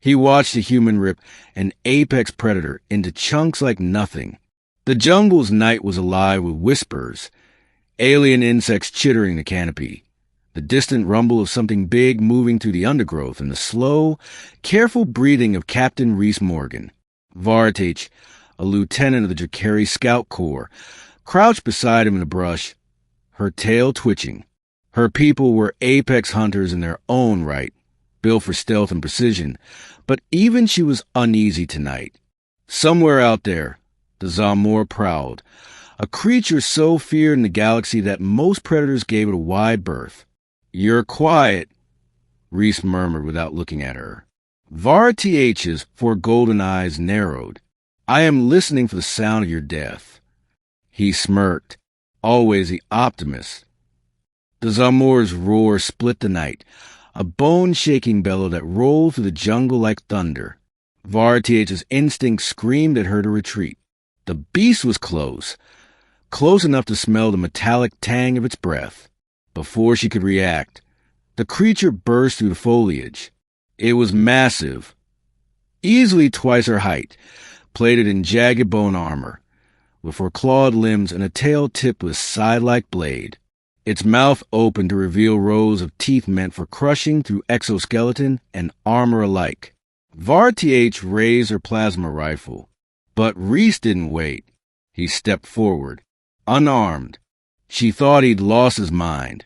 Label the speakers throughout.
Speaker 1: He watched a human rip an apex predator into chunks like nothing. The jungle's night was alive with whispers, alien insects chittering the canopy, the distant rumble of something big moving through the undergrowth, and the slow, careful breathing of Captain Rhys Morgan. Vartach, a lieutenant of the Drakari Scout Corps, crouched beside him in the brush, her tail twitching. Her people were apex hunters in their own right, built for stealth and precision, but even she was uneasy tonight. Somewhere out there, the Zamor prowled, a creature so feared in the galaxy that most predators gave it a wide berth. "You're quiet," Rhys murmured without looking at her. Vartach's four golden eyes narrowed. "I am listening for the sound of your death." He smirked, always the optimist. The Zamor's roar split the night, a bone-shaking bellow that rolled through the jungle like thunder. Vartach's instinct screamed at her to retreat. The beast was close enough to smell the metallic tang of its breath. Before she could react, the creature burst through the foliage. It was massive, easily twice her height, plated in jagged bone armor, with four-clawed limbs and a tail tipped with scythe-like blade. Its mouth opened to reveal rows of teeth meant for crushing through exoskeleton and armor alike. Vartach raised her plasma rifle, but Rhys didn't wait. He stepped forward, unarmed. She thought he'd lost his mind,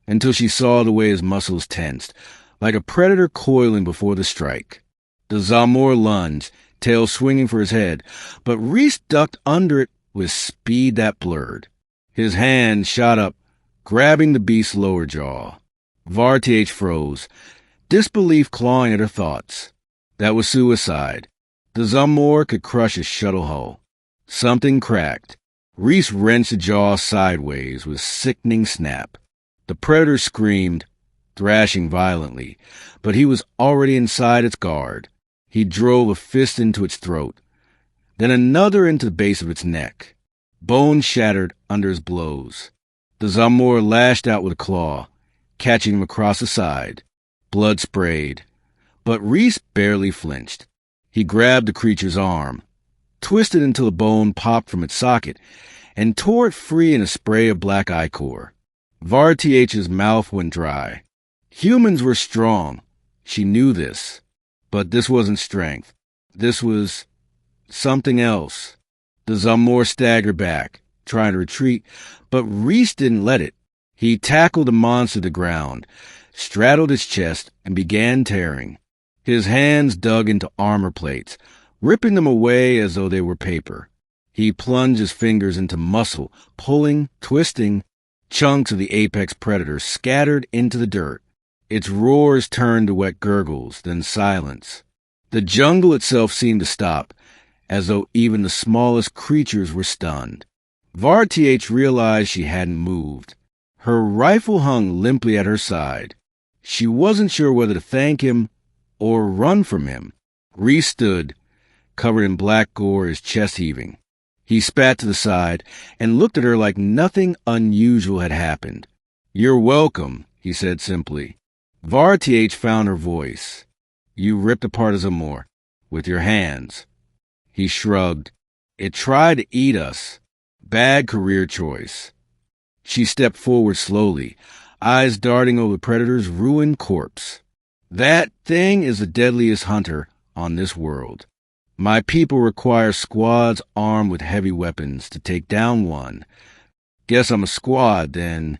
Speaker 1: until she saw the way his muscles tensed, like a predator coiling before the strike. The Zamor lunged, tail swinging for his head, but Rhys ducked under it with speed that blurred. His hand shot up, grabbing the beast's lower jaw. Vartach froze, disbelief clawing at her thoughts. That was suicide. The Zamor could crush a shuttle hull. Something cracked. Rhys wrenched the jaw sideways with sickening snap. The predator screamed, thrashing violently, but he was already inside its guard. He drove a fist into its throat, then another into the base of its neck. Bone shattered under his blows. The Zamor lashed out with a claw, catching him across the side. Blood sprayed, but Rhys barely flinched. He grabbed the creature's arm, twisted until a bone popped from its socket, and tore it free in a spray of black ichor. Vartach's mouth went dry. Humans were strong. She knew this. But this wasn't strength. This was something else. The Zamor staggered back, trying to retreat, but Rhys didn't let it. He tackled the monster to the ground, straddled its chest, and began tearing. His hands dug into armor plates, ripping them away as though they were paper. He plunged his fingers into muscle, pulling, twisting. Chunks of the apex predator scattered into the dirt. Its roars turned to wet gurgles, then silence. The jungle itself seemed to stop, as though even the smallest creatures were stunned. Vartach realized she hadn't moved. Her rifle hung limply at her side. She wasn't sure whether to thank him or run from him. Rhys stood, covered in black gore, his chest heaving. He spat to the side and looked at her like nothing unusual had happened. "You're welcome," he said simply. Vartach found her voice. "You ripped apart a Zamor with your hands." He shrugged. "It tried to eat us. Bad career choice." She stepped forward slowly, eyes darting over the predator's ruined corpse. "That thing is the deadliest hunter on this world. My people require squads armed with heavy weapons to take down one. Guess I'm a squad, then."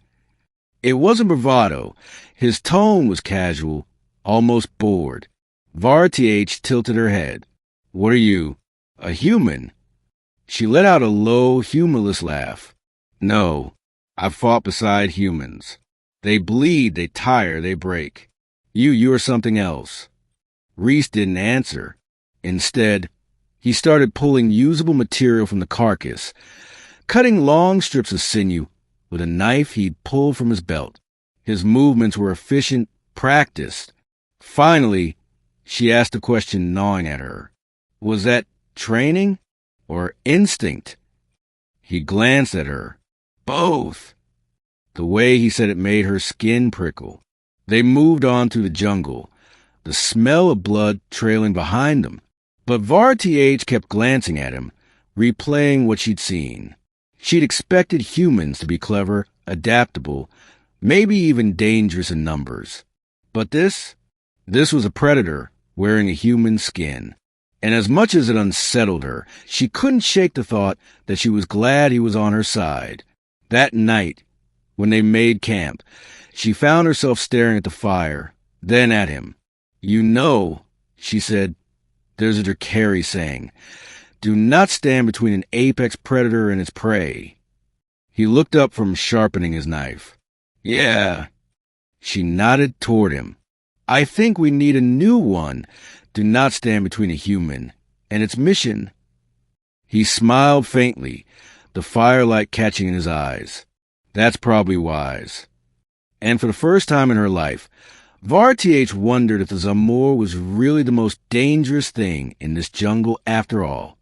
Speaker 1: It wasn't bravado. His tone was casual, almost bored. Vartach tilted her head. "What are you, a human?" She let out a low, humorless laugh. "No, I've fought beside humans. They bleed, they tire, they break. You are something else." Rhys didn't answer. Instead, he started pulling usable material from the carcass, cutting long strips of sinew with a knife he'd pulled from his belt. His movements were efficient, practiced. Finally, she asked a question gnawing at her. Was that training or instinct? He glanced at her. Both. The way he said it made her skin prickle. They moved on through the jungle, the smell of blood trailing behind them. But Var TH kept glancing at him, replaying what she'd seen. She'd expected humans to be clever, adaptable, maybe even dangerous in numbers. But this was a predator wearing a human skin. And as much as it unsettled her, she couldn't shake the thought that she was glad he was on her side. That night, when they made camp, she found herself staring at the fire, then at him. "You know," she said, "there's a Drakari saying, do not stand between an apex predator and its prey." He looked up from sharpening his knife. "Yeah." She nodded toward him. "I think we need a new one. Do not stand between a human and its mission." He smiled faintly, the firelight catching in his eyes. "That's probably wise." And for the first time in her life, Var TH wondered if the Zamor was really the most dangerous thing in this jungle after all.